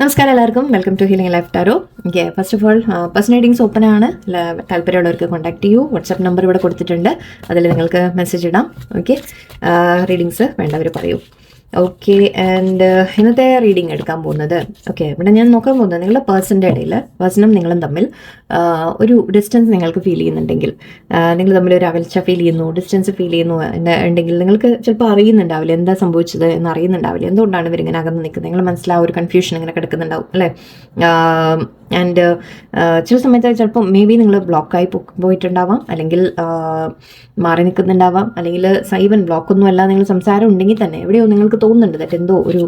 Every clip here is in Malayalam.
നമസ്കാരം എല്ലാവർക്കും, welcome to healing life tarot. Okay, first of all personal readings open ആണ്. താല്പര്യമുള്ളവർക്ക് കോൺടാക്ട് ചെയ്യൂ. വാട്സാപ്പ് നമ്പർ ഇവിടെ കൊടുത്തിട്ടുണ്ട്, അതിൽ നിങ്ങൾക്ക് മെസ്സേജ് ഇടാം. ഓക്കെ, റീഡിങ്സ് വേണ്ടവർ പറയൂ. ഓക്കെ, ആൻഡ് ഇന്നത്തെ റീഡിങ് എടുക്കാൻ പോകുന്നത്, ഓക്കെ, ഇവിടെ ഞാൻ നോക്കാൻ പോകുന്നത് നിങ്ങളുടെ പേഴ്സൻ്റെ ഇടയിൽ പേഴ്സണും നിങ്ങളും തമ്മിൽ ഒരു ഡിസ്റ്റൻസ് നിങ്ങൾക്ക് ഫീൽ ചെയ്യുന്നുണ്ടെങ്കിൽ, നിങ്ങൾ തമ്മിൽ ഒരു അകൽച്ച ഫീൽ ചെയ്യുന്നു, ഡിസ്റ്റൻസ് ഫീൽ ചെയ്യുന്നു ഉണ്ടെങ്കിൽ നിങ്ങൾക്ക് ചിലപ്പോൾ അറിയുന്നുണ്ടാവില്ല എന്താ സംഭവിച്ചത് എന്ന് അറിയുന്നുണ്ടാവില്ല. എന്തുകൊണ്ടാണ് ഇവരിങ്ങനെ അകന്ന് നിൽക്കുന്നത്, നിങ്ങൾ മനസ്സിലാവും, ഒരു കൺഫ്യൂഷൻ ഇങ്ങനെ കിടക്കുന്നുണ്ടാവും അല്ലേ. ആൻഡ് ചില സമയത്ത് ചിലപ്പോൾ മേ ബി നിങ്ങൾ ബ്ലോക്കായി പോയിട്ടുണ്ടാവാം, അല്ലെങ്കിൽ മാറി നിൽക്കുന്നുണ്ടാവാം, അല്ലെങ്കിൽ ഈവൻ ബ്ലോക്കൊന്നും അല്ല, നിങ്ങൾ സംസാരം ഉണ്ടെങ്കിൽ തന്നെ എവിടെയോ നിങ്ങൾക്ക് തോന്നുന്നുണ്ട് ദറ്റ് എന്തോ ഒരു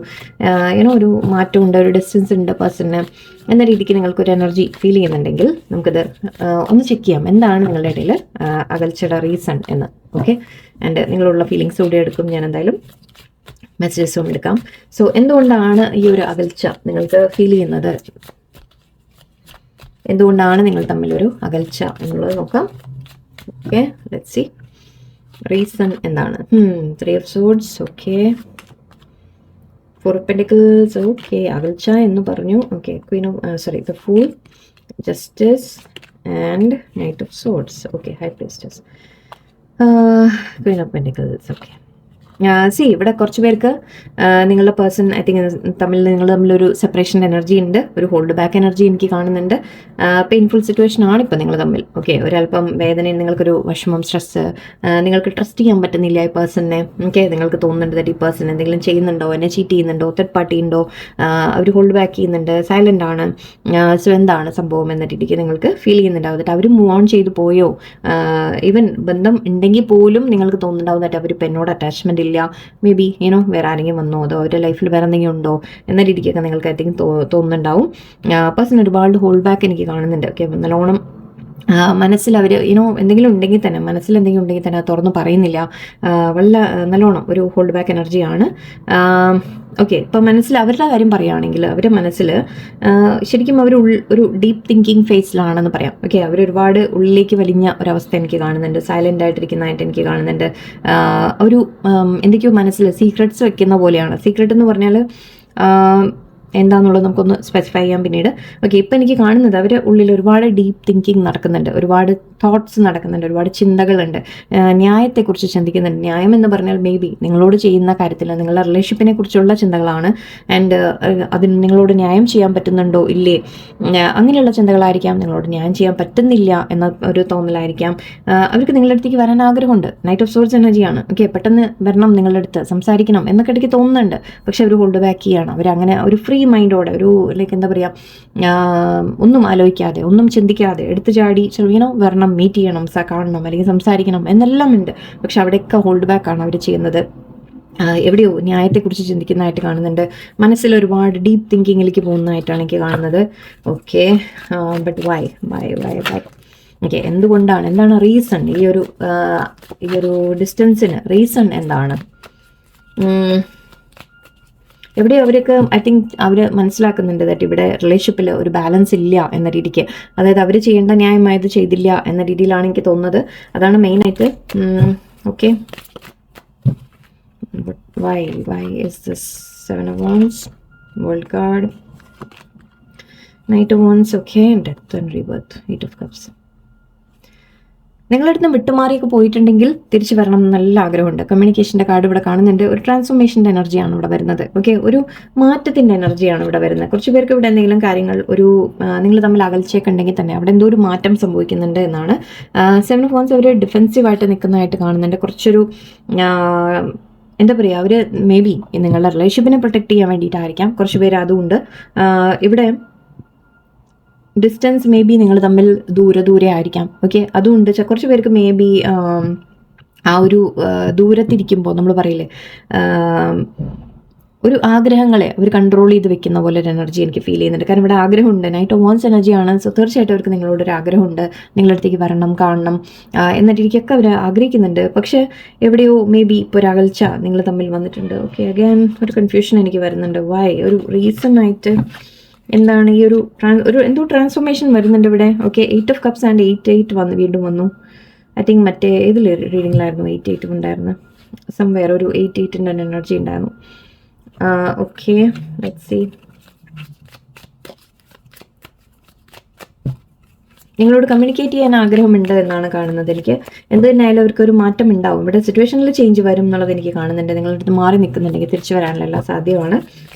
ഒരു മാറ്റമുണ്ട്, ഒരു ഡിസ്റ്റൻസ് ഉണ്ട് പേഴ്സണിന് എന്ന രീതിക്ക് നിങ്ങൾക്കൊരു എനർജി ഫീൽ ചെയ്യുന്നുണ്ടെങ്കിൽ നമുക്കിത് ഒന്ന് ചെക്ക് ചെയ്യാം എന്താണ് നിങ്ങളുടെ ഇടയിൽ അകൽച്ചയുടെ റീസൺ എന്ന്. ഓക്കെ, ആൻഡ് നിങ്ങളുള്ള ഫീലിങ്സ് കൂടി എടുക്കും ഞാൻ, എന്തായാലും മെസ്സേജസും എടുക്കാം. സോ എന്തുകൊണ്ടാണ് ഈ ഒരു അകൽച്ച നിങ്ങൾക്ക് ഫീൽ ചെയ്യുന്നത്, എന്തുകൊണ്ടാണ് നിങ്ങൾ തമ്മിലൊരു അകൽച്ച എന്നുള്ളത് നോക്കാം. ഓക്കെ, ലെറ്റ്സ് സീ റീസൺ എന്താണ്. 3 of Swords, okay, 4 of Pentacles, okay, അകൽച്ച എന്ന് പറഞ്ഞു. Okay, the Fool, Justice and Knight of Swords, okay, High Priestess, Queen of Pentacles, okay. ഇവിടെ കുറച്ച് പേർക്ക് നിങ്ങളുടെ പേഴ്സൺ ഐ തിങ്ക് നിങ്ങൾ തമ്മിലൊരു സെപ്പറേഷൻ എനർജി ഉണ്ട്, ഒരു ഹോൾഡ് ബാക്ക് എനർജി എനിക്ക് കാണുന്നുണ്ട്. പെയിൻഫുൾ സിറ്റുവേഷൻ ആണ് ഇപ്പോൾ നിങ്ങൾ തമ്മിൽ. ഓക്കെ, ഒരല്പം വേദനയും നിങ്ങൾക്കൊരു വിഷമം, സ്ട്രെസ്, നിങ്ങൾക്ക് ട്രസ്റ്റ് ചെയ്യാൻ പറ്റുന്നില്ല ഈ പേഴ്സണിനെ. ഓക്കെ, നിങ്ങൾക്ക് തോന്നുന്നുണ്ട് ഈ പേഴ്സൺ എന്തെങ്കിലും ചെയ്യുന്നുണ്ടോ, എന്നെ ചീറ്റ് ചെയ്യുന്നുണ്ടോ, തേർഡ് പാർട്ടി ഉണ്ടോ, അവർ ഹോൾഡ് ബാക്ക് ചെയ്യുന്നുണ്ട്, സൈലൻ്റ് ആണ്. സോ എന്താണ് സംഭവം എന്ന രീതിക്ക് നിങ്ങൾക്ക് ഫീൽ ചെയ്യുന്നുണ്ടാവും. എന്നിട്ട് അവർ മൂവ് ഓൺ ചെയ്ത് പോയോ, ഈവൻ ബന്ധം ഉണ്ടെങ്കിൽ പോലും നിങ്ങൾക്ക് തോന്നുന്നുണ്ടാവും എന്നിട്ട് അവർ എന്നോട് അറ്റാച്ച്മെന്റ് ഇല്ല, മേ ബി വേറെ ആരെങ്കിലും വന്നോ, അതോ അവരുടെ ലൈഫിൽ വേറെ എന്തെങ്കിലും ഉണ്ടോ എന്ന രീതിക്കൊക്കെ നിങ്ങൾക്ക് ഐ തിങ്ക് തോന്നുന്നുണ്ടാവും. പേഴ്സൺ ഒരുപാട് ഹോൾഡ് ബാക്ക് എനിക്ക് കാണുന്നുണ്ട്. ഓക്കെ, നല്ലോണം മനസ്സിൽ അവർ എന്തെങ്കിലും ഉണ്ടെങ്കിൽ തന്നെ, മനസ്സിൽ എന്തെങ്കിലും ഉണ്ടെങ്കിൽ തന്നെ തുറന്ന് പറയുന്നില്ല, നല്ലോണം ഒരു ഹോൾഡ് ബാക്ക് എനർജിയാണ്. ഓക്കെ, ഇപ്പം മനസ്സിൽ അവരുടെ കാര്യം പറയുകയാണെങ്കിൽ അവരുടെ മനസ്സിൽ ശരിക്കും അവർ ഒരു ഡീപ്പ് തിങ്കിങ് ഫേസിലാണെന്ന് പറയാം. ഓക്കെ, അവരൊരുപാട് ഉള്ളിലേക്ക് വലിഞ്ഞ ഒരവസ്ഥ എനിക്ക് കാണുന്നുണ്ട്, സൈലൻ്റ് ആയിട്ടിരിക്കുന്നതായിട്ട് എനിക്ക് കാണുന്നുണ്ട്. ഒരു എന്തൊക്കെയോ മനസ്സിൽ സീക്രട്സ് വെക്കുന്ന പോലെയാണ്. സീക്രട്ട് എന്ന് പറഞ്ഞാൽ എന്താണെന്നുള്ളത് നമുക്കൊന്ന് സ്പെസിഫൈ ചെയ്യാം പിന്നീട്. ഓക്കെ, ഇപ്പം എനിക്ക് കാണുന്നത് അവരുടെ ഉള്ളിൽ ഒരുപാട് ഡീപ്പ് തിങ്കിങ് നടക്കുന്നുണ്ട്, ഒരുപാട് തോട്ട്സ് നടക്കുന്നുണ്ട്, ഒരുപാട് ചിന്തകളുണ്ട്, ന്യായത്തെക്കുറിച്ച് ചിന്തിക്കുന്നുണ്ട്. ന്യായം എന്ന് പറഞ്ഞാൽ മേ ബി നിങ്ങളോട് ചെയ്യുന്ന കാര്യത്തിൽ നിങ്ങളുടെ റിലേഷൻഷിപ്പിനെ കുറിച്ചുള്ള ചിന്തകളാണ്. ആൻഡ് അതിന് നിങ്ങളോട് ന്യായം ചെയ്യാൻ പറ്റുന്നുണ്ടോ ഇല്ലേ, അങ്ങനെയുള്ള ചിന്തകളായിരിക്കാം. നിങ്ങളോട് ന്യായം ചെയ്യാൻ പറ്റുന്നില്ല എന്ന ഒരു തോന്നലായിരിക്കാം. അവർക്ക് നിങ്ങളുടെ അടുത്തേക്ക് വരാൻ ആഗ്രഹമുണ്ട്. നൈറ്റ് ഓഫ് സോർഡ്സ് എനർജിയാണ്. ഓക്കെ, പെട്ടെന്ന് വരണം, നിങ്ങളുടെ അടുത്ത് സംസാരിക്കണം എന്നൊക്കെ എനിക്ക് തോന്നുന്നുണ്ട്. പക്ഷെ അവർ ഹോൾഡ് ബാക്ക് ചെയ്യാണ്. അവരങ്ങനെ ഒരു ഫ്രീ മൈൻഡോടെ, ഒരു ലൈക്ക് എന്താ പറയുക, ഒന്നും ആലോചിക്കാതെ, ഒന്നും ചിന്തിക്കാതെ എടുത്തു ചാടി വരണം, മീറ്റ് ചെയ്യണം, കാണണം, അല്ലെങ്കിൽ സംസാരിക്കണം എന്നെല്ലാം ഉണ്ട്. പക്ഷെ അവിടെയൊക്കെ ഹോൾഡ് ബാക്ക് ആണ് അവർ ചെയ്യുന്നത്. എവിടെയോ ന്യായത്തെക്കുറിച്ച് ചിന്തിക്കുന്നതായിട്ട് കാണുന്നുണ്ട്, മനസ്സിൽ ഒരുപാട് ഡീപ്പ് തിങ്കിങ്ങിലേക്ക് പോകുന്നതായിട്ടാണ് എനിക്ക് കാണുന്നത്. ഓക്കെ, ബട്ട് വൈ ഓക്കെ, എന്താണ് റീസൺ, ഈ ഒരു ഡിസ്റ്റൻസിന് റീസൺ എന്താണ്? എവിടെ അവർക്ക് ഐ തിങ്ക് അവർ മനസ്സിലാക്കുന്നുണ്ട് ദാറ്റ് ഇവിടെ റിലേഷൻഷിപ്പിൽ ഒരു ബാലൻസ് ഇല്ല എന്ന രീതിക്ക്, അതായത് അവർ ചെയ്യേണ്ട ന്യായമായത് ചെയ്തില്ല എന്ന രീതിയിലാണ് എനിക്ക് തോന്നുന്നത്. അതാണ് മെയിനായിട്ട്. Okay, why is this 7 of Wands, World card, Knight of Wands, okay, Death and Rebirth, 8 of Cups. നിങ്ങളടുത്ത് വിട്ടുമാറിയൊക്കെ പോയിട്ടുണ്ടെങ്കിൽ തിരിച്ചു വരണം എന്ന് നല്ല ആഗ്രഹമുണ്ട്. കമ്മ്യൂണിക്കേഷൻ്റെ കാർഡ് ഇവിടെ കാണുന്നുണ്ട്. ഒരു ട്രാൻസ്ഫോർമേഷൻ്റെ എനർജിയാണ് ഇവിടെ വരുന്നത്. ഓക്കെ, ഒരു മാറ്റത്തിൻ്റെ എനർജിയാണ് ഇവിടെ വരുന്നത്. കുറച്ച് പേർക്ക് ഇവിടെ എന്തെങ്കിലും കാര്യങ്ങൾ നിങ്ങൾ തമ്മിൽ അകൽച്ചയൊക്കെ ഉണ്ടെങ്കിൽ തന്നെ അവിടെ എന്തോ ഒരു മാറ്റം സംഭവിക്കുന്നുണ്ട് എന്നാണ്. 7 of Wands അവർ ഡിഫെൻസീവായിട്ട് നിൽക്കുന്നതായിട്ട് കാണുന്നുണ്ട്. കുറച്ചൊരു എന്താ പറയുക, അവർ മേ ബി നിങ്ങളുടെ റിലേഷൻഷിപ്പിനെ പ്രൊട്ടക്ട് ചെയ്യാൻ വേണ്ടിയിട്ടായിരിക്കാം. കുറച്ച് പേര് അതുകൊണ്ട് ഇവിടെ ഡിസ്റ്റൻസ് മേ ബി നിങ്ങൾ തമ്മിൽ ദൂരെ ആയിരിക്കാം. ഓക്കെ, അതുകൊണ്ട് കുറച്ച് പേർക്ക് മേ ബി ആ ഒരു ദൂരത്തിരിക്കുമ്പോൾ നമ്മൾ പറയില്ലേ, ഒരു ആഗ്രഹങ്ങളെ അവർ കൺട്രോൾ ചെയ്ത് വെക്കുന്ന പോലെ ഒരു എനർജി എനിക്ക് ഫീൽ ചെയ്യുന്നുണ്ട്. കാരണം ഇവിടെ ആഗ്രഹമുണ്ട്, നൈറ്റ് ഓഫ് വാൻസ് എനർജിയാണ്. സോ തീർച്ചയായിട്ടും അവർക്ക് നിങ്ങളോടൊരു ആഗ്രഹമുണ്ട്, നിങ്ങളുടെ അടുത്തേക്ക് വരണം, കാണണം എന്ന രീതിക്കൊക്കെ അവർ ആഗ്രഹിക്കുന്നുണ്ട്. പക്ഷേ എവിടെയോ മേ ബി ഇപ്പോൾ ഒരു അകൽച്ച നിങ്ങൾ തമ്മിൽ വന്നിട്ടുണ്ട്. ഓക്കെ, അഗൈൻ ഒരു കൺഫ്യൂഷൻ എനിക്ക് വരുന്നുണ്ട്. വൈ, ഒരു റീസൺ ആയിട്ട് എന്താണ് ഈ ഒരു എന്തോ ട്രാൻസ്ഫോർമേഷൻ വരുന്നുണ്ട് ഇവിടെ. ഓക്കെ, 8 of Cups ആൻഡ് 8 വീണ്ടും വന്നു. ഐ തിങ്ക് മറ്റേ ഏതിൽ റീഡിങ്ങിലായിരുന്നു 8 ഉണ്ടായിരുന്നു, സംവേറെ ഒരു 8 എനർജി ഉണ്ടായിരുന്നു. Okay, let's see. നിങ്ങളോട് കമ്മ്യൂണിക്കേറ്റ് ചെയ്യാൻ ആഗ്രഹമുണ്ട് എന്നാണ് കാണുന്നത്. എനിക്ക് എന്ത് തന്നെയായാലും അവർക്ക് ഒരു മാറ്റം ഉണ്ടാവും. ഇവിടെ സിറ്റുവേഷനിൽ ചേഞ്ച് വരും എന്നുള്ളത് എനിക്ക് കാണുന്നുണ്ട്. നിങ്ങളുടെ അടുത്ത് മാറി നിൽക്കുന്നുണ്ടെങ്കിൽ തിരിച്ചു വരാനുള്ള എല്ലാ സാധ്യമാണ്.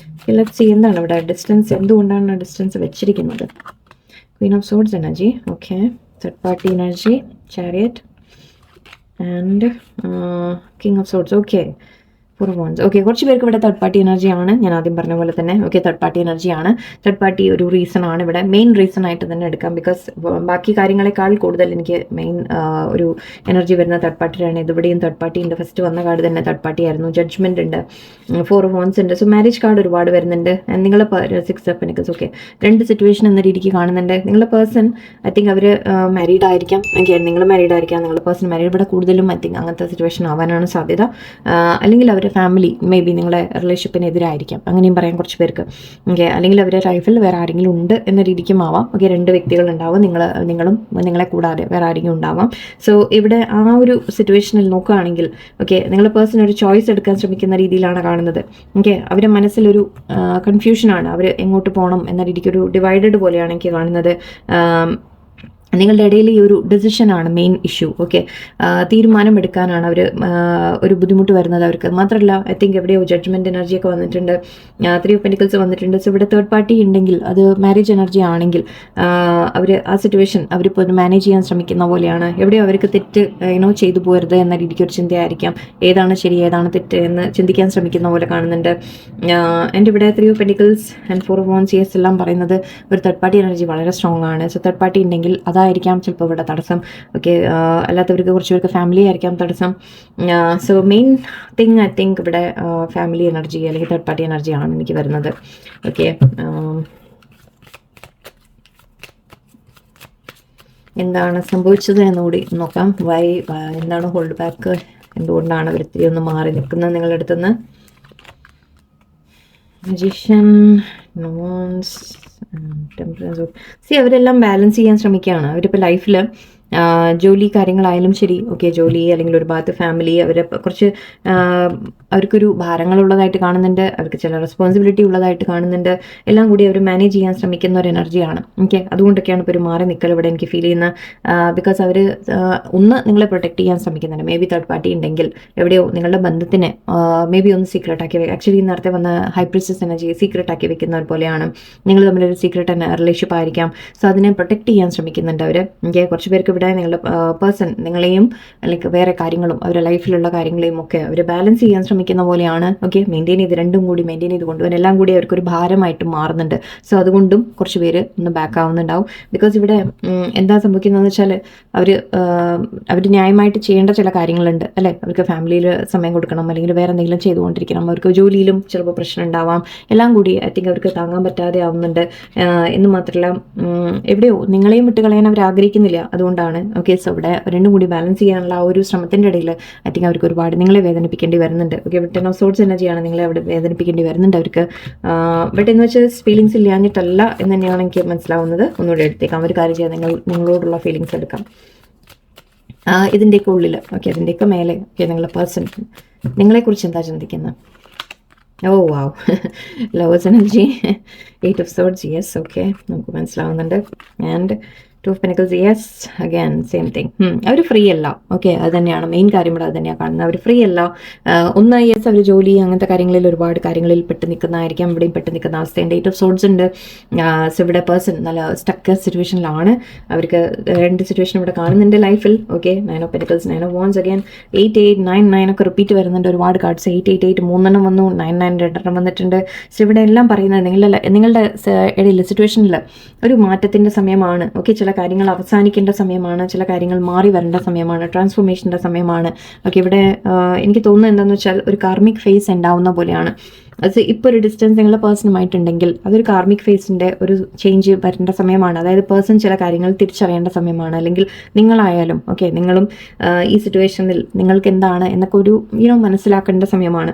ലെറ്റ്സ് സീ എന്താണ് ഇവിടെ ഡിസ്റ്റൻസ്, എന്തുകൊണ്ടാണ് ഡിസ്റ്റൻസ് വെച്ചിരിക്കുന്നത്. Queen of swords energy, okay. Third party energy, chariot and king of swords, okay. Four wands, okay. കുറച്ച് പേർക്ക് ഇവിടെ തേർഡ് പാർട്ടി എനർജിയാണ്. ഞാൻ ആദ്യം പറഞ്ഞ പോലെ തന്നെ ഓക്കെ, തേർഡ് പാർട്ടി എനർജിയാണ്. തേർഡ് പാർട്ടി ഒരു റീസൺ ആണ് ഇവിടെ, മെയിൻ റീസൺ ആയിട്ട് തന്നെ എടുക്കാം. ബിക്കോസ് ബാക്കി കാര്യങ്ങളെക്കാൾ കൂടുതൽ എനിക്ക് മെയിൻ ഒരു എനർജി വരുന്ന തേർഡ് പാർട്ടിയാണ്. ഇവിടെയും തേർഡ് പാർട്ടി ഉണ്ട്. ഫസ്റ്റ് വന്ന കാർഡ് തന്നെ തേർഡ് പാർട്ടി ആയിരുന്നു. ജഡ്ജ്മെന്റ് ഉണ്ട്, ഫോർ വോൺസ് ഉണ്ട്. സോ മാരേജ് കാർഡ് ഒരുപാട് വരുന്നുണ്ട്. നിങ്ങളെ 6 ഓഫ് പെന്റക്കിൾസ്, ഓക്കെ. രണ്ട് സിറ്റുവേഷൻ എന്ന രീതിക്ക് കാണുന്നുണ്ട്. നിങ്ങളുടെ പേഴ്സൺ ഐ തിങ്ക് അവർ മാരീഡ് ആയിരിക്കാം. ഓക്കെ, നിങ്ങൾ മാരീഡ് ആയിരിക്കാം, നിങ്ങളുടെ പേഴ്സൺ മാരീഡ്. ഇവിടെ കൂടുതലും ഐ തിങ്ക് അങ്ങനത്തെ സിറ്റുവേഷൻ ആവാനാണ് സാധ്യത. അല്ലെങ്കിൽ അവർ ഫാമിലി മേ ബി നിങ്ങളെ റിലേഷൻഷിപ്പിനെതിരായിരിക്കാം, അങ്ങനെയും പറയാം കുറച്ച് പേർക്ക്. ഓക്കെ, അല്ലെങ്കിൽ അവരുടെ ലൈഫിൽ വേറെ ആരെങ്കിലും ഉണ്ട് എന്ന രീതിക്കും ആവാം. ഓക്കെ, 2 വ്യക്തികൾ ഉണ്ടാവും, നിങ്ങളും നിങ്ങളെ കൂടാതെ വേറെ ആരെങ്കിലും ഉണ്ടാവാം. സോ ഇവിടെ ആ ഒരു സിറ്റുവേഷനിൽ നോക്കുകയാണെങ്കിൽ ഓക്കെ, നിങ്ങളുടെ പേഴ്സൺ ഒരു ചോയ്സ് എടുക്കാൻ ശ്രമിക്കുന്ന രീതിയിലാണ് കാണുന്നത്. ഓക്കെ, അവരുടെ മനസ്സിലൊരു കൺഫ്യൂഷനാണ്, അവർ എങ്ങോട്ട് പോകണം എന്ന രീതിക്ക് ഒരു ഡിവൈഡഡ് പോലെയാണ് എനിക്ക് കാണുന്നത്. നിങ്ങളുടെ ഇടയിൽ ഈ ഒരു ഡിസിഷനാണ് മെയിൻ ഇഷ്യൂ. ഓക്കെ, തീരുമാനമെടുക്കാനാണ് അവർ ഒരു ബുദ്ധിമുട്ട് വരുന്നത് അവർക്ക്. മാത്രമല്ല ഐ തിങ്ക് എവിടെയോ ജഡ്ജ്മെൻറ്റ് എനർജിയൊക്കെ വന്നിട്ടുണ്ട്, 3 ഓഫ് പെന്റിക്കിൾസ് വന്നിട്ടുണ്ട്. സോ ഇവിടെ തേർഡ് പാർട്ടി ഉണ്ടെങ്കിൽ അത് മാരേജ് എനർജി ആണെങ്കിൽ അവർ ആ സിറ്റുവേഷൻ അവരിപ്പോൾ മാനേജ് ചെയ്യാൻ ശ്രമിക്കുന്ന പോലെയാണ്. എവിടെയോ അവർക്ക് തെറ്റ് ചെയ്തു പോരുത് എന്ന രീതിക്ക് ഒരു ചിന്തയായിരിക്കാം. ഏതാണ് ശരി ഏതാണ് തെറ്റ് എന്ന് ചിന്തിക്കാൻ ശ്രമിക്കുന്ന പോലെ കാണുന്നുണ്ട്. എൻ്റെ ഇവിടെ 3 of pentacles and 4 of wands yes എല്ലാം പറയുന്നത് ഒരു തേർഡ് പാർട്ടി എനർജി വളരെ സ്ട്രോങ് ആണ്. സോ തേർഡ് പാർട്ടി ഉണ്ടെങ്കിൽ അതായിരിക്കാം ചിലപ്പോൾ ഇവിടെ തടസ്സം. ഓക്കെ, അല്ലാത്തവർക്ക് കുറച്ച് പേർക്ക് ഫാമിലി ആയിരിക്കാം തടസ്സം. So main thing I think ഇവിടെ ഫാമിലി എനർജി അല്ലെങ്കിൽ തേർഡ് പാർട്ടി എനർജി ആണ് എനിക്ക് വരുന്നത്. ഓക്കെ, എന്താണ് സംഭവിച്ചത് എന്നുകൂടി നോക്കാം. എന്താണ് ഹോൾഡ് ബാക്ക്, എന്തുകൊണ്ടാണ് അവർ ഇത്തിരി ഒന്ന് മാറി നിൽക്കുന്നത് നിങ്ങളുടെ അടുത്തുനിന്ന്. Magician, nouns, temperance. അവരെല്ലാം ബാലൻസ് ചെയ്യാൻ ശ്രമിക്കുകയാണ്. അവരിപ്പോൾ ലൈഫിൽ ജോലി കാര്യങ്ങളായാലും ശരി, ഓക്കെ, ജോലി അല്ലെങ്കിൽ ഒരു ഭാഗത്ത് ഫാമിലി, അവരെ കുറച്ച് അവർക്കൊരു ഭാരങ്ങളുള്ളതായിട്ട് കാണുന്നുണ്ട്, അവർക്ക് ചില റെസ്പോൺസിബിലിറ്റി ഉള്ളതായിട്ട് കാണുന്നുണ്ട്. എല്ലാം കൂടി അവർ മാനേജ് ചെയ്യാൻ ശ്രമിക്കുന്ന ഒരു എനർജിയാണ്. ഓക്കെ, അതുകൊണ്ടൊക്കെയാണ് ഇപ്പോൾ ഒരു മാറി നിൽക്കൽ ഇവിടെ എനിക്ക് ഫീൽ ചെയ്യുന്നത്. ബിക്കോസ് അവർ ഒന്ന് നിങ്ങളെ പ്രൊട്ടക്ട് ചെയ്യാൻ ശ്രമിക്കുന്നുണ്ട്. മേ ബി തേർഡ് പാർട്ടി ഉണ്ടെങ്കിൽ എവിടെയോ നിങ്ങളുടെ ബന്ധത്തിനെ മേ ബി ഒന്ന് സീക്രട്ട് ആക്കി ആക്ച്വലി നേരത്തെ വന്ന ഹൈപ്രിസ്റ്റസ് എനർജി സീക്രട്ട് ആക്കി വെക്കുന്നവർ പോലെയാണ്. നിങ്ങൾ തമ്മിലൊരു സീക്രട്ട് റിലേഷൻഷിപ്പ് ആയിരിക്കാം. സോ അതിനെ പ്രൊട്ടക്ട് ചെയ്യാൻ ശ്രമിക്കുന്നുണ്ട് അവർ. ഓക്കെ, കുറച്ച് പേർക്ക് ഇവിടെ നിങ്ങളുടെ പേഴ്സൺ നിങ്ങളെയും അല്ലെങ്കിൽ വേറെ കാര്യങ്ങളും അവരുടെ ലൈഫിലുള്ള കാര്യങ്ങളെയും ഒക്കെ അവർ ബാലൻസ് ചെയ്യാൻ ശ്രമിക്കുന്ന പോലെയാണ്. ഓക്കെ, മെയിൻറ്റെയിൻ ചെയ്ത് രണ്ടും കൂടി മെയിൻറ്റെയിൻ ചെയ്ത് കൊണ്ടുപോകാൻ എല്ലാം കൂടി അവർക്കൊരു ഭാരമായിട്ട് മാറുന്നുണ്ട്. സോ അതുകൊണ്ടും കുറച്ച് പേര് ഒന്ന് ബാക്ക് ആവുന്നുണ്ടാവും. ബിക്കോസ് ഇവിടെ എന്താ സംഭവിക്കുന്നതെന്ന് വെച്ചാൽ അവർ ന്യായമായിട്ട് ചെയ്യേണ്ട ചില കാര്യങ്ങളുണ്ട് അല്ലേ. അവർക്ക് ഫാമിലിയിൽ സമയം കൊടുക്കണം, അല്ലെങ്കിൽ വേറെ എന്തെങ്കിലും ചെയ്തുകൊണ്ടിരിക്കണം, അവർക്ക് ജോലിയിലും ചിലപ്പോൾ പ്രശ്നം ഉണ്ടാവാം. എല്ലാം കൂടി ഐ തിങ്ക് അവർക്ക് താങ്ങാൻ പറ്റാതെ ആവുന്നുണ്ട്. എന്ന് മാത്രമല്ല എവിടെയോ നിങ്ങളെയും വിട്ട് കളയാൻ അവർ ആഗ്രഹിക്കുന്നില്ല. അതുകൊണ്ടാണ്. ഓക്കെ, സോ ഇവിടെ രണ്ടും കൂടി ബാലൻസ് ചെയ്യാനുള്ള ആ ഒരു ശ്രമത്തിൻ്റെ ഇടയിൽ ഐ തിങ്ക് അവർക്ക് ഒരുപാട് നിങ്ങളെ വേദനിപ്പിക്കേണ്ടി വരുന്നുണ്ട്. ഓക്കെ, 10 ഓഫ് സോഡ്സ് എനർജിയാണ് നിങ്ങളെ അവിടെ വേദനിപ്പിക്കേണ്ടി വരുന്നുണ്ട് അവർക്ക്. ബട്ട് എന്ന് വെച്ചാൽ ഫീലിങ്സ് ഇല്ലാഞ്ഞിട്ടല്ല എന്ന് തന്നെയാണ് എനിക്ക് മനസ്സിലാവുന്നത്. ഒന്നുകൂടെ എടുത്തേക്കാം, ഒരു കാര്യം ചെയ്യാം, നിങ്ങളോടുള്ള ഫീലിങ്സ് എടുക്കാം. ഇതിൻ്റെയൊക്കെ ഉള്ളിൽ ഓക്കെ, അതിൻ്റെയൊക്കെ മേലെ ഓക്കെ, നിങ്ങളുടെ പേഴ്സൺ നിങ്ങളെക്കുറിച്ച് എന്താ ചിന്തിക്കുന്നത്? Oh wow, lovers energy, 8 of swords, yes, okay, നമുക്ക് മനസ്സിലാവുന്നുണ്ട്. And 2 of pentacles, yes, again same thing. അവർ ഫ്രീ അല്ല. ഓക്കെ, അത് തന്നെയാണ് മെയിൻ കാര്യം ഇവിടെ. അത് തന്നെയാണ് കാണുന്നത്, അവർ ഫ്രീ അല്ല. ഒന്ന് യെസ്, അവർ ജോലി അങ്ങനത്തെ കാര്യങ്ങളിൽ ഒരുപാട് കാര്യങ്ങളിൽ പെട്ട് നിൽക്കുന്നതായിരിക്കാം. ഇവിടെയും പെട്ട് നിൽക്കുന്ന അവസ്ഥയുണ്ട്. 8 ഓഫ് സോഡ്സ് ഉണ്ട്. സോ ഇവിടെ പേഴ്സൺ നല്ല സ്റ്റക്ക് സിറ്റുവേഷനിലാണ്. അവർക്ക് 2 സിറ്റുവേഷൻ ഇവിടെ കാണുന്നുണ്ട് ലൈഫിൽ. Okay, 9 of pentacles, 9 of wands, again 8, 8, 9, 9 ഒക്കെ റിപ്പീറ്റ് വരുന്നുണ്ട്. ഒരുപാട് കാർഡ്സ് 8, 8, 8 3 വന്നു, 9, 9 2 വന്നിട്ടുണ്ട്. സോ ഇവിടെ എല്ലാം പറയുന്നത് നിങ്ങളുടെ ഇടയിൽ സിറ്റുവേഷനിൽ ഒരു മാറ്റത്തിൻ്റെ സമയമാണ്. ഓക്കെ, ചില കാര്യങ്ങൾ അവസാനിക്കേണ്ട സമയമാണ്, ചില കാര്യങ്ങൾ മാറി വരേണ്ട സമയമാണ്, ട്രാൻസ്ഫോർമേഷൻ്റെ സമയമാണ്. ഓക്കെ, ഇവിടെ എനിക്ക് തോന്നുന്നത് എന്താണെന്ന് വെച്ചാൽ ഒരു കാർമിക് ഫേസ് ഉണ്ടാവുന്ന പോലെയാണ്. അത് ഇപ്പോൾ ഒരു ഡിസ്റ്റൻസ് നിങ്ങളുടെ പേഴ്സണുമായിട്ടുണ്ടെങ്കിൽ അതൊരു കാർമിക് ഫേസിൻ്റെ ഒരു ചേഞ്ച് വരേണ്ട സമയമാണ്. അതായത് പേഴ്സൺ ചില കാര്യങ്ങൾ തിരിച്ചറിയേണ്ട സമയമാണ്. അല്ലെങ്കിൽ നിങ്ങളായാലും ഓക്കെ, നിങ്ങളും ഈ സിറ്റുവേഷനിൽ നിങ്ങൾക്ക് എന്താണ് എന്നൊക്കെ ഒരു മനസ്സിലാക്കേണ്ട സമയമാണ്.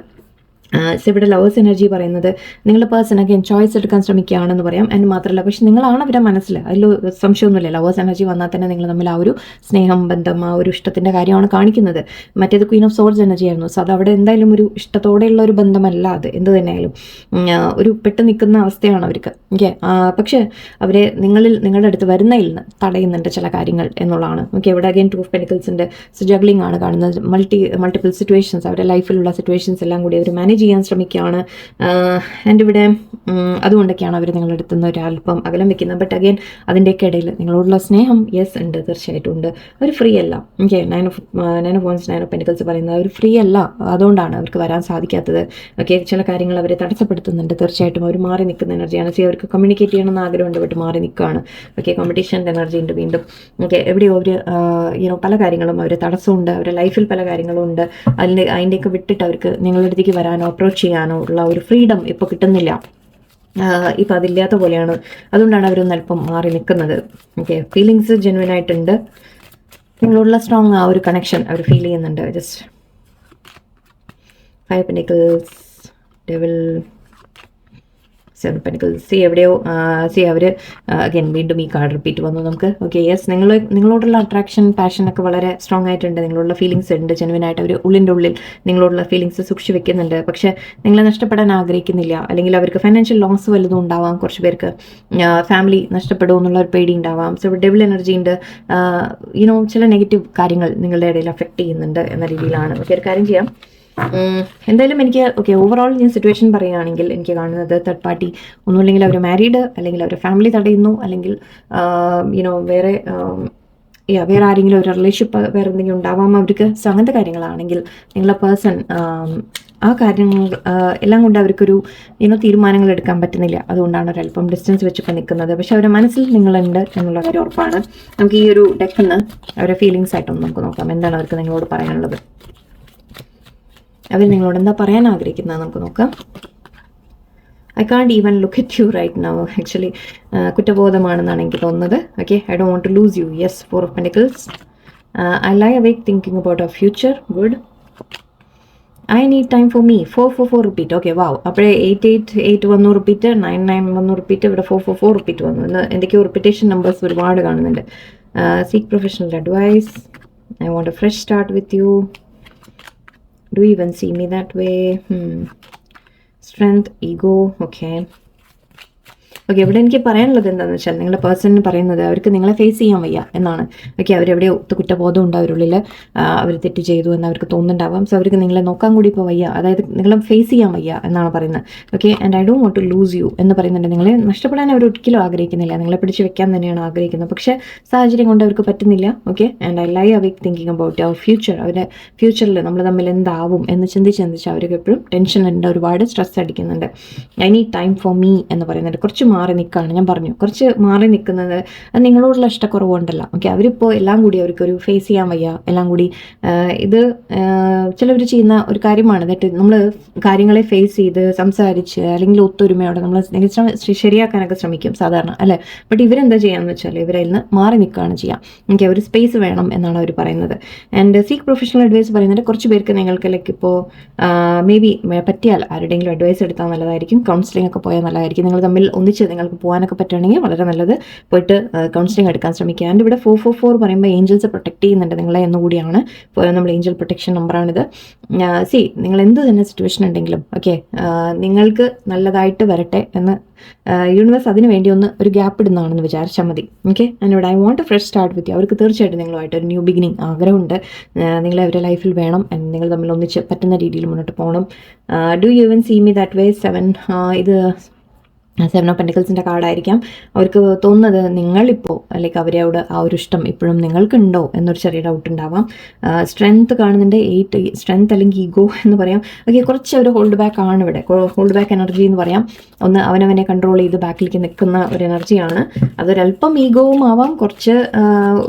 ഇവിടെ ലവേഴ്സ് എനർജി പറയുന്നത് നിങ്ങളുടെ പേഴ്സൺ അഗൈൻ ചോയ്സ് എടുക്കാൻ ശ്രമിക്കുകയാണെന്ന് പറയാം. എന്ന് മാത്രമല്ല, പക്ഷെ നിങ്ങളാണ് അവരുടെ മനസ്സിൽ, അതിൽ സംശയമൊന്നുമില്ല. ലവേഴ്സ് എനർജി വന്നാൽ തന്നെ നിങ്ങൾ തമ്മിൽ ആ ഒരു സ്നേഹം, ബന്ധം, ആ ഒരു ഇഷ്ടത്തിൻ്റെ കാര്യമാണ് കാണിക്കുന്നത്. മറ്റേത് ക്വീൻ ഓഫ് സോർഡ്സ് എനർജി ആയിരുന്നു. സോ അത് അവിടെ എന്തായാലും ഒരു ഇഷ്ടത്തോടെയുള്ള ഒരു ബന്ധമല്ല അത്, എന്ത് തന്നെയായാലും ഒരു പെട്ട് നിൽക്കുന്ന അവസ്ഥയാണ് അവർക്ക്. ഓക്കെ, പക്ഷേ അവരെ നിങ്ങളുടെ അടുത്ത് വരുന്നതിൽ നിന്ന് തടയുന്നുണ്ട് ചില കാര്യങ്ങൾ എന്നുള്ളതാണ്. ഓക്കെ, ഇവിടെ അഗൈൻ ടു ഓഫ് പെനിക്കിൾസിൻ്റെ ജഗ്ലിംഗ് ആണ് കാണുന്നത്. മൾട്ടിപ്പിൾ സിറ്റുവേഷൻസ്, അവരുടെ ലൈഫിലുള്ള സിറ്റുവേഷൻസ് എല്ലാം കൂടി അവർ മാനേജ് ചെയ്യാൻ ശ്രമിക്കുകയാണ്. ആൻഡ് ഇവിടെ അതുകൊണ്ടൊക്കെയാണ് അവർ നിങ്ങളുടെ അടുത്ത് നിന്ന് ഒരല്പം അകലം വെക്കുന്നത്. ബട്ട് അഗൈൻ അതിൻ്റെയൊക്കെ ഇടയിൽ നിങ്ങളോടുള്ള സ്നേഹം യെസ് ഉണ്ട്, തീർച്ചയായിട്ടും ഉണ്ട്. അവർ ഫ്രീ അല്ല. Okay, nine of wands, nine of pentacles പറയുന്നത് അവർ ഫ്രീ അല്ല, അതുകൊണ്ടാണ് അവർക്ക് വരാൻ സാധിക്കാത്തത്. ഓക്കെ, ചില കാര്യങ്ങൾ അവരെ തടസ്സപ്പെടുത്തുന്നുണ്ട്. തീർച്ചയായിട്ടും അവർ മാറി നിൽക്കുന്ന എനർജിയാണ്. അവർക്ക് കമ്മ്യൂണിക്കേറ്റ് ചെയ്യണമെന്ന് ആഗ്രഹമുണ്ട്, ബട്ട് മാറി നിൽക്കുകയാണ്. ഓക്കെ, കോമ്പറ്റീഷൻ്റെ എനർജി ഉണ്ട് വീണ്ടും. ഓക്കെ, എവിടെയോ അവർ പല കാര്യങ്ങളും അവർ തടസ്സമുണ്ട്, അവരുടെ ലൈഫിൽ പല കാര്യങ്ങളും ഉണ്ട്. അതിൻ്റെയൊക്കെ വിട്ടിട്ട് അവർക്ക് നിങ്ങളുടെ അടുത്തേക്ക് വരാനോ അപ്രോച്ച് ചെയ്യാനോ ഉള്ള ഒരു ഫ്രീഡം ഇപ്പോൾ കിട്ടുന്നില്ല. ഇപ്പം അതില്ലാത്ത പോലെയാണ്. അതുകൊണ്ടാണ് അവരൊന്ന് അല്പം മാറി നിൽക്കുന്നത്. ഓക്കെ, ഫീലിങ്സ് ജെന്യുവൻ ആയിട്ടുണ്ട്. നിങ്ങളോടുള്ള സ്ട്രോങ് ആ ഒരു കണക്ഷൻ അവർ ഫീൽ ചെയ്യുന്നുണ്ട്. Just 5 pentacles, devil, 7 pentacles. എവിടെയോ അവർ അഗൈൻ വീണ്ടും ഈ കാർഡ് റിപ്പീറ്റ് വന്നു നമുക്ക്. ഓക്കെ, യെസ്, നിങ്ങളോടുള്ള അട്രാക്ഷൻ, പാഷൻ ഒക്കെ വളരെ സ്ട്രോങ് ആയിട്ടുണ്ട്. നിങ്ങളോടുള്ള ഫീലിങ്സ് ഉണ്ട് ജെന്യുവനായിട്ട്. അവർ ഉള്ളിൽ നിങ്ങളോടുള്ള ഫീലിങ്സ് സൂക്ഷിച്ച് വെക്കുന്നുണ്ട്. പക്ഷേ നിങ്ങളെ നഷ്ടപ്പെടാൻ ആഗ്രഹിക്കുന്നില്ല. അല്ലെങ്കിൽ അവർക്ക് ഫൈനാൻഷ്യൽ ലോസ് വല്ലതും ഉണ്ടാവാം. കുറച്ച് പേർക്ക് ഫാമിലി നഷ്ടപ്പെടുമോ എന്നുള്ള ഒരു പേടി ഉണ്ടാവാം. സോ ഡെവിൾ എനർജി ഉണ്ട്. ചില നെഗറ്റീവ് കാര്യങ്ങൾ നിങ്ങളുടെ ഇടയിൽ അഫക്റ്റ് ചെയ്യുന്നുണ്ട് എന്ന രീതിയിലാണ്. ഓക്കെ, ഒരു കാര്യം ചെയ്യാം. എന്തായാലും എനിക്ക് ഓവറോൾ ഞാൻ സിറ്റുവേഷൻ പറയുകയാണെങ്കിൽ എനിക്ക് കാണുന്നത് തേർഡ് പാർട്ടി ഒന്നുമില്ലെങ്കിൽ അവർ മാരീഡ്, അല്ലെങ്കിൽ അവരുടെ ഫാമിലി തടയുന്നു, അല്ലെങ്കിൽ വേറെ ആരെങ്കിലും ഒരു റിലേഷൻഷിപ്പ് വേറെ എന്തെങ്കിലും ഉണ്ടാവാം അവർക്ക്. സോ അങ്ങനത്തെ കാര്യങ്ങളാണെങ്കിൽ നിങ്ങളുടെ പേഴ്സൺ ആ കാര്യങ്ങൾ എല്ലാം കൊണ്ട് അവർക്കൊരു തീരുമാനങ്ങൾ എടുക്കാൻ പറ്റുന്നില്ല. അതുകൊണ്ടാണ് ഒരല്പം ഡിസ്റ്റൻസ് വെച്ചപ്പോൾ നിൽക്കുന്നത്. പക്ഷെ അവരുടെ മനസ്സിൽ നിങ്ങളുണ്ട് എന്നുള്ള കാര്യം ഉറപ്പാണ്. നമുക്ക് ഈ ഒരു ഡെക്കിന്ന് അവരുടെ ഫീലിങ്സ് ആയിട്ടൊന്ന് നമുക്ക് നോക്കാം. എന്താണ് അവർക്ക് നിങ്ങളോട് പറയാനുള്ളത്, അവർ നിങ്ങളോട് എന്താ പറയാൻ ആഗ്രഹിക്കുന്നത് നമുക്ക് നോക്കാം. I can't even look at you right now. Actually കുറ്റബോധമാണെന്നാണ് എനിക്ക് തോന്നുന്നത്. Okay, I don't want to lose you. Yes, 4 of pentacles. I lie awake thinking about our future. Good. I need time for me. 444 repeat. Okay, wow. അപ്പോഴേ 888 വന്നു റിപ്പീറ്റ്, 99 വന്നു റിപ്പീറ്റ്, ഇവിടെ 444 റിപ്പീറ്റ് വന്നു. ഇന്ന് എന്തൊക്കെയോ റിപ്പീറ്റേഷൻ നമ്പേഴ്സ് ഒരുപാട് കാണുന്നുണ്ട്. Seek professional advice. I want a fresh start with you. Do you even see me that way? Strength, ego. Okay. Okay, ഇവിടെ എനിക്ക് പറയാനുള്ളത് എന്താണെന്ന് വെച്ചാൽ നിങ്ങളുടെ പേഴ്സണിന് പറയുന്നത് അവർക്ക് നിങ്ങളെ ഫേസ് ചെയ്യാൻ വയ്യ എന്നാണ്. ഓക്കെ, അവരെവിടെ കുറ്റബോധം ഉണ്ട് അവരുള്ളിൽ, അവർ തെറ്റ് ചെയ്തു എന്ന് അവർക്ക് തോന്നുന്നുണ്ടാവാം. സോ അവർക്ക് നിങ്ങളെ നോക്കാൻ കൂടി ഇപ്പോൾ വയ്യ, അതായത് നിങ്ങളെ ഫേസ് ചെയ്യാൻ വയ്യ എന്നാണ് പറയുന്നത്. Okay, and I don't want to lose you എന്ന് പറയുന്നുണ്ട്. നിങ്ങളെ നഷ്ടപ്പെടാൻ അവർ ഒരിക്കലും ആഗ്രഹിക്കുന്നില്ല, നിങ്ങളെ പിടിച്ച് വെക്കാൻ തന്നെയാണ് ആഗ്രഹിക്കുന്നത്. പക്ഷേ സാഹചര്യം കൊണ്ട് അവർക്ക് പറ്റുന്നില്ല. Okay, and I lie awake thinking about our future. അവരുടെ ഫ്യൂച്ചറിൽ നമ്മൾ തമ്മിൽ എന്താവും എന്ന് ചിന്തിച്ച് അവർക്ക് എപ്പോഴും ടെൻഷൻ ഉണ്ട്, ഒരുപാട് സ്ട്രെസ് അടിക്കുന്നുണ്ട്. I need time for me എന്ന് പറയുന്നുണ്ട്. കുറച്ച് മാറി നിൽക്കുകയാണ്. ഞാൻ പറഞ്ഞു, കുറച്ച് മാറി നിൽക്കുന്നത് അത് നിങ്ങളോടുള്ള ഇഷ്ടക്കുറവുണ്ടല്ല. ഓക്കെ, അവരിപ്പോൾ എല്ലാം കൂടി അവർക്കൊരു ഫേസ് ചെയ്യാൻ വയ്യ. എല്ലാം കൂടി ഇത് ചിലവർ ചെയ്യുന്ന ഒരു കാര്യമാണ്. എന്നിട്ട് നമ്മൾ കാര്യങ്ങളെ ഫേസ് ചെയ്ത് സംസാരിച്ച് അല്ലെങ്കിൽ ഒത്തൊരുമയോടെ നമ്മൾ ശരിയാക്കാനൊക്കെ ശ്രമിക്കും സാധാരണ, അല്ലേ? ബട്ട് ഇവരെന്താ ചെയ്യാന്ന് വെച്ചാൽ ഇവരതിൽ നിന്ന് മാറി നിൽക്കുകയാണ് ചെയ്യുക. എനിക്ക് ഒരു സ്പേസ് വേണം എന്നാണ് അവർ പറയുന്നത്. ആൻഡ് സീക്ക് പ്രൊഫഷണൽ അഡ്വൈസ് പറയുന്നുണ്ട്. കുറച്ച് പേർക്ക് നിങ്ങൾക്ക് ഇപ്പോൾ മേ ബി പറ്റിയാൽ ആരുടെയെങ്കിലും അഡ്വൈസ് എടുത്താൽ നല്ലതായിരിക്കും. കൗൺസിലിംഗ് ഒക്കെ പോയാൽ നല്ലതായിരിക്കും. നിങ്ങൾ തമ്മിൽ ഒന്നിച്ച് നിങ്ങൾക്ക് പോകാനൊക്കെ പറ്റുകയാണെങ്കിൽ വളരെ നല്ലത്. പോയിട്ട് കൗൺസിലിംഗ് എടുക്കാൻ ശ്രമിക്കുക. ആൻഡ് ഇവിടെ 444 പറയുമ്പോൾ ഏഞ്ചൽസ് പ്രൊട്ടക്ട് ചെയ്യുന്നുണ്ട് നിങ്ങളെ എന്നുകൂടിയാണ്. നമ്മൾ ഏഞ്ചൽ പ്രൊട്ടക്ഷൻ നമ്പറാണിത്. നിങ്ങൾ എന്ത് തന്നെ സിറ്റുവേഷൻ ഉണ്ടെങ്കിലും ഓക്കെ, നിങ്ങൾക്ക് നല്ലതായിട്ട് വരട്ടെ എന്ന് യൂണിവേഴ്സ് അതിന് വേണ്ടി ഒരു ഗ്യാപ്പ് ഇടുന്നതാണെന്ന് വിചാരിച്ചാൽ മതി. ഓക്കെ, ആൻഡ് ഇവിടെ I want a fresh start with U. അവർക്ക് തീർച്ചയായിട്ടും നിങ്ങളുമായിട്ട് ഒരു ന്യൂ ബിഗിനിങ് ആഗ്രഹമുണ്ട്. നിങ്ങളെ അവരുടെ ലൈഫിൽ വേണം. നിങ്ങൾ തമ്മിൽ ഒന്നിച്ച് പറ്റുന്ന രീതിയിൽ മുന്നോട്ട് പോകണം. Do you even see me that way? 7 ഇത് 7 ഓഫ് പെന്റിക്കിൾസിൻ്റെ കാർഡായിരിക്കാം. അവർക്ക് തോന്നുന്നത് നിങ്ങളിപ്പോൾ അല്ലെങ്കിൽ അവരോട് ആ ഒരു ഇഷ്ടം ഇപ്പോഴും നിങ്ങൾക്കുണ്ടോ എന്നൊരു ചെറിയ ഡൗട്ട് ഉണ്ടാവാം. സ്ട്രെങ്ത് കാണുന്നുണ്ട്. 8 സ്ട്രെങ്ത് അല്ലെങ്കിൽ ഈഗോ എന്ന് പറയാം. ഓക്കെ, കുറച്ച് ഒരു ഹോൾഡ് ബാക്ക് ആണ് ഇവിടെ. ഹോൾഡ് ബാക്ക് എനർജി എന്ന് പറയാം. അവനവനെ കൺട്രോൾ ചെയ്ത് ബാക്കിലേക്ക് നിൽക്കുന്ന ഒരു എനർജിയാണ്. അതൊരല്പം ഈഗോവും ആവാം, കുറച്ച്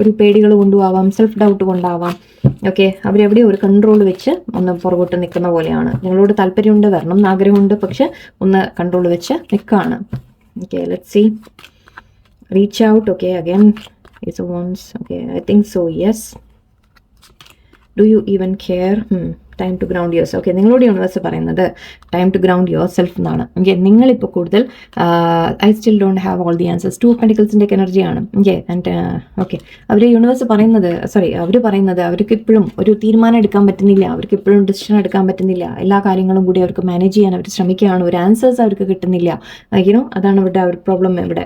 ഒരു പേടികൾ കൊണ്ടും ആവാം, സെൽഫ് ഡൗട്ട് കൊണ്ടാവാം. ഓക്കെ, അവരെവിടെയോ ഒരു കൺട്രോൾ വെച്ച് പുറകോട്ട് നിൽക്കുന്ന പോലെയാണ്. നിങ്ങളോട് താല്പര്യമുണ്ട്, വരണം എന്നാഗ്രഹമുണ്ട്, പക്ഷെ കൺട്രോൾ വെച്ച് നിൽക്കുകയാണ്. Okay, let's see. Reach out. Okay, again is a wands. Okay, I think so. Yes. Do you even care? Time to ground yourself. Okay, നിങ്ങളോട് യൂണിവേഴ്സ് പറയുന്നത് time to ground yourself എന്നാണ്. ഓക്കെ, നിങ്ങളിപ്പോൾ കൂടുതൽ I still don't have all the answers. 2 പെൻറ്റിക്കിൾസിൻ്റെ എനർജിയാണ്. ഓക്കെ, ആൻഡ് ഓക്കെ, അവർ യൂണിവേഴ്സ് പറയുന്നത് അവർ പറയുന്നത് അവർക്ക് ഇപ്പോഴും ഒരു തീരുമാനം എടുക്കാൻ പറ്റുന്നില്ല, അവർക്ക് ഇപ്പോഴും ഡിസിഷൻ എടുക്കാൻ പറ്റുന്നില്ല, എല്ലാ കാര്യങ്ങളും കൂടി അവർക്ക് മാനേജ് ചെയ്യാൻ അവർ ശ്രമിക്കുകയാണ്, ഒരു ആൻസേഴ്സ് അവർക്ക് കിട്ടുന്നില്ല. അതാണ് അവരുടെ ഒരു പ്രോബ്ലം ഇവിടെ.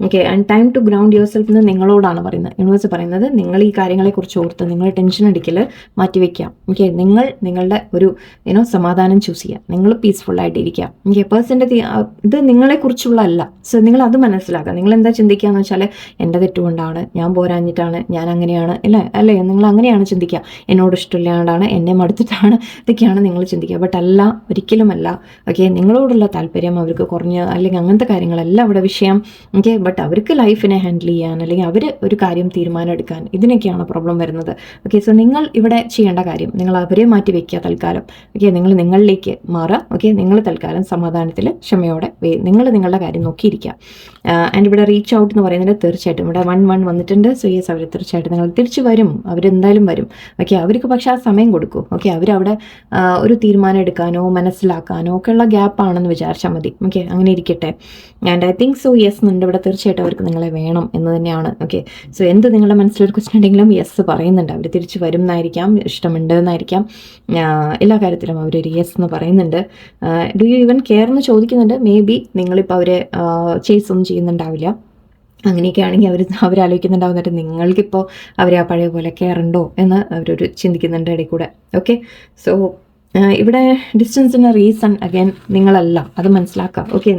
Okay, and time to ground yourself എന്ന് നിങ്ങളോടാണ് പറയുന്നത്. യൂണിവേഴ്സ് പറയുന്നത് നിങ്ങൾ ഈ കാര്യങ്ങളെക്കുറിച്ച് ഓർത്ത് നിങ്ങൾ ടെൻഷൻ അടിക്കൽ മാറ്റിവെക്കാം. ഓക്കെ, നിങ്ങൾ നിങ്ങളുടെ ഒരു സമാധാനം ചൂസ് ചെയ്യാം, നിങ്ങൾ പീസ്ഫുൾ ആയിട്ട് ഇരിക്കുക. ഓക്കെ, പേഴ്സൻ്റെ ഇത് നിങ്ങളെക്കുറിച്ചുള്ളതല്ല. സോ നിങ്ങൾ അത് മനസ്സിലാക്കുക. നിങ്ങൾ എന്താ ചിന്തിക്കുക എന്ന് വെച്ചാൽ എൻ്റെ തെറ്റുകൊണ്ടാണ്, ഞാൻ പോരാഞ്ഞിട്ടാണ്, ഞാൻ അങ്ങനെയാണ്, അല്ലേ നിങ്ങൾ അങ്ങനെയാണ് ചിന്തിക്കുക. എന്നോട് ഇഷ്ടമില്ലാണ്ടാണ്, എന്നെ മടുത്തിട്ടാണ്, ഇതൊക്കെയാണ് നിങ്ങൾ ചിന്തിക്കുക. ബട്ട് അല്ല, ഒരിക്കലുമല്ല. ഓക്കെ, നിങ്ങളോടുള്ള താല്പര്യം അവർക്ക് കുറഞ്ഞ് അല്ലെങ്കിൽ അങ്ങനത്തെ കാര്യങ്ങളല്ല അവിടെ വിഷയം. ഓക്കെ, ബട്ട് അവർക്ക് ലൈഫിനെ ഹാൻഡിൽ ചെയ്യാൻ അല്ലെങ്കിൽ അവർ ഒരു കാര്യം തീരുമാനം എടുക്കാൻ, ഇതിനൊക്കെയാണ് പ്രോബ്ലം വരുന്നത്. ഓക്കെ, സോ നിങ്ങൾ ഇവിടെ ചെയ്യേണ്ട കാര്യം, നിങ്ങൾ അവരെ മാറ്റി വെക്കുക തൽക്കാലം. ഓക്കെ, നിങ്ങൾ നിങ്ങളിലേക്ക് മാറുക. ഓക്കെ, നിങ്ങൾ തൽക്കാലം സമാധാനത്തിൽ ക്ഷമയോടെ നിങ്ങൾ നിങ്ങളുടെ കാര്യം നോക്കിയിരിക്കുക. ആൻഡ് ഇവിടെ റീച്ച് ഔട്ട് എന്ന് പറയുന്നത് തീർച്ചയായിട്ടും ഇവിടെ 1 വന്നിട്ടുണ്ട്. സോ യെസ്, അവർ തീർച്ചയായിട്ടും നിങ്ങൾ തിരിച്ചു വരും, അവരെന്തായാലും വരും. ഓക്കെ, അവർക്ക് പക്ഷേ ആ സമയം കൊടുക്കൂ. ഓക്കെ, അവരവിടെ ഒരു തീരുമാനം എടുക്കാനോ മനസ്സിലാക്കാനോ ഒക്കെ ഉള്ള ഗ്യാപ്പാണെന്ന് വിചാരിച്ചാൽ മതി. ഓക്കെ, അങ്ങനെ ഇരിക്കട്ടെ. And I think so yes എന്നുണ്ട് ഇവിടെ. തീർച്ചയായിട്ടും അവർക്ക് നിങ്ങളെ വേണം എന്ന് തന്നെയാണ്. ഓക്കെ, സോ എന്ത് നിങ്ങളുടെ മനസ്സിലൊരു ക്വസ്റ്റൻ ഉണ്ടെങ്കിലും യെസ് പറയുന്നുണ്ട്. അവർ തിരിച്ചു വരും എന്നായിരിക്കാം, ഇഷ്ടമുണ്ട് എന്നായിരിക്കാം, എല്ലാ കാര്യത്തിലും അവരൊരു യെസ് എന്ന് പറയുന്നുണ്ട്. ഡു യു ഈവൻ കെയർ എന്ന് ചോദിക്കുന്നുണ്ട്. മേ ബി നിങ്ങളിപ്പോൾ അവരെ ചേസ് ഒന്നും ചെയ്യുന്നുണ്ടാവില്ല. അങ്ങനെയൊക്കെ ആണെങ്കിൽ അവരാലോചിക്കുന്നുണ്ടാവുന്നിട്ട് നിങ്ങൾക്കിപ്പോൾ അവരെ ആ പഴയ പോലെ കെയർ ഉണ്ടോ എന്ന് അവരൊരു ചിന്തിക്കുന്നുണ്ട് ഇടയിൽ കൂടെ. ഓക്കെ, സോ ഇവിടെ ഡിസ്റ്റൻസിന് റീസൺ അഗൈൻ നിങ്ങളല്ല, അത് മനസ്സിലാക്കുക. ഓക്കെ,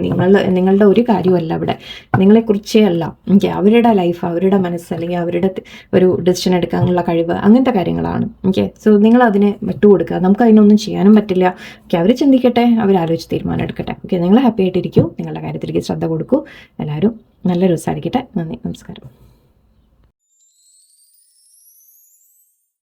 നിങ്ങളുടെ ഒരു കാര്യമല്ല ഇവിടെ, നിങ്ങളെക്കുറിച്ചേ അല്ല. ഓക്കെ, അവരുടെ ലൈഫ്, അവരുടെ മനസ്സ് അല്ലെങ്കിൽ അവരുടെ ഒരു ഡിസിഷൻ എടുക്കാനുള്ള കഴിവ്, അങ്ങനത്തെ കാര്യങ്ങളാണ്. ഓക്കെ, സോ നിങ്ങൾ അതിനെ വിട്ടുകൊടുക്കുക. നമുക്ക് അതിനൊന്നും ചെയ്യാനും പറ്റില്ല. ഓക്കെ, അവർ ചിന്തിക്കട്ടെ, അവരാലോചിച്ച് തീരുമാനം എടുക്കട്ടെ. ഓക്കെ, നിങ്ങൾ ഹാപ്പി ആയിട്ടിരിക്കൂ, നിങ്ങളുടെ കാര്യത്തിലേക്ക് ശ്രദ്ധ കൊടുക്കൂ. എല്ലാവരും നല്ലൊരു ദിവസം ആയിരിക്കട്ടെ. നന്ദി, നമസ്കാരം.